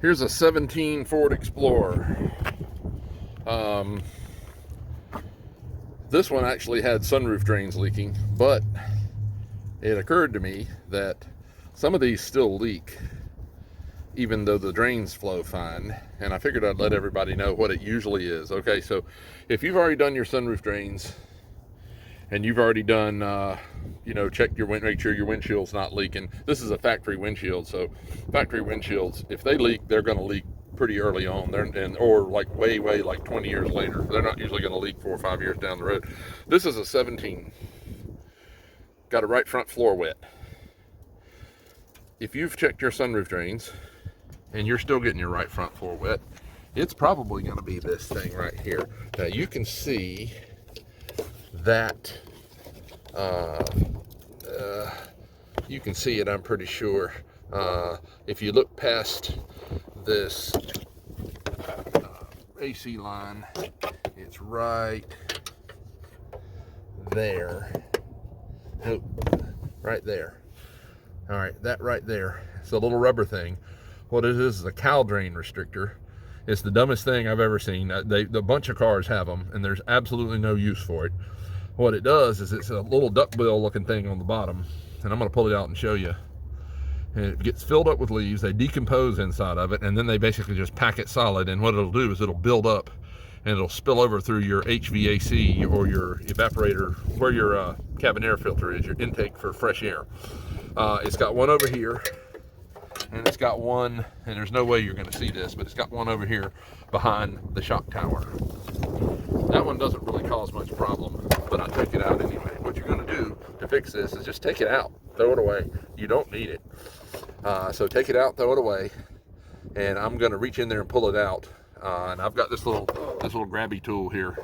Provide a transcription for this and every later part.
Here's a 17 Ford Explorer. This one actually had sunroof drains leaking, but it occurred to me that some of these still leak, even though the drains flow fine. And I figured I'd let everybody know what it usually is. Okay, so if you've already done your sunroof drains and you've already done, check your make sure your windshield's not leaking. This is a factory windshield, so factory windshields, if they leak, they're going to leak pretty early on, or like way like 20 years later. They're not usually going to leak 4 or 5 years down the road. This is a 17. Got a right front floor wet. If you've checked your sunroof drains and you're still getting your right front floor wet, it's probably going to be this thing right here. Now you can see that you can see it, I'm pretty sure. If you look past this AC line, it's right there. Nope, right there. All right, that right there. It's a little rubber thing. What it is a cowl drain restrictor. It's the dumbest thing I've ever seen. A bunch of cars have them, and there's absolutely no use for it. What it does is it's a little duckbill looking thing on the bottom, and I'm going to pull it out and show you. And it gets filled up with leaves. They decompose inside of it, and then they basically just pack it solid. And what it'll do is it'll build up, and it'll spill over through your HVAC or your evaporator, where your cabin air filter is, your intake for fresh air. It's got one over here, and it's got one, and there's no way you're going to see this, but it's got one over here behind the shock tower. That one doesn't really cause much problem, but I take it out anyway. What you're going to do to fix this is just take it out, throw it away. You don't need it. So take it out, throw it away, and I'm going to reach in there and pull it out. And I've got this little grabby tool here.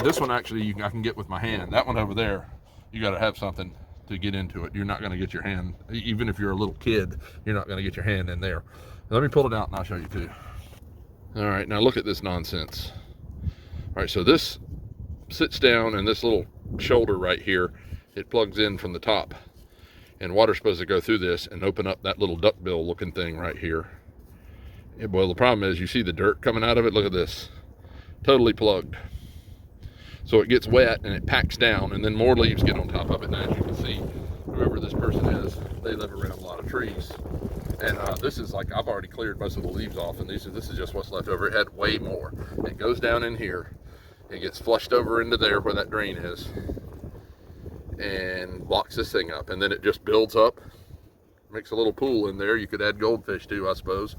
This one actually I can get with my hand. That one over there, you got to have something to get into it. You're not going to get your hand, even if you're a little kid, you're not going to get your hand in there. Let me pull it out and I'll show you too. All right, now look at this nonsense. All right, so this sits down, and this little shoulder right here, it plugs in from the top, and water's supposed to go through this and open up that little duckbill looking thing right here. Well, the problem is you see the dirt coming out of it. Look at this, totally plugged. So it gets wet and it packs down, and then more leaves get on top of it. Now, as you can see, whoever this person is, they live around a lot of trees. And this is like, I've already cleared most of the leaves off, and this is just what's left over. It had way more. It goes down in here. It gets flushed over into there where that drain is and blocks this thing up. And then it just builds up, makes a little pool in there. You could add goldfish too, I suppose.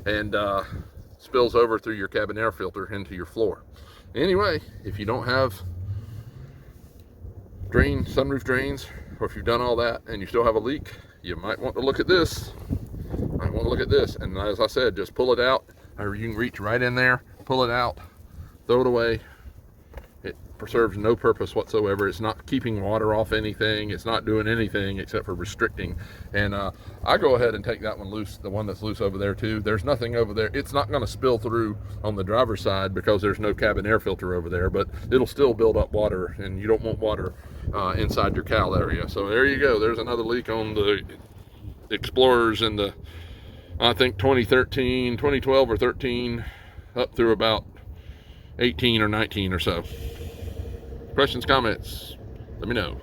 And spills over through your cabin air filter into your floor. Anyway, if you don't have sunroof drains, or if you've done all that and you still have a leak, you might want to look at this. And as I said, just pull it out, or you can reach right in there, pull it out, throw it away. It serves no purpose whatsoever. It's not keeping water off anything. It's not doing anything except for restricting. And I go ahead and take that one loose, the one that's loose over there too. There's nothing over there. It's not going to spill through on the driver's side because there's no cabin air filter over there, but it'll still build up water, and you don't want water inside your cowl area. So there you go. There's another leak on the Explorers in the, I think 2012 or 13 up through about 18 or 19 or so. Questions, comments, let me know.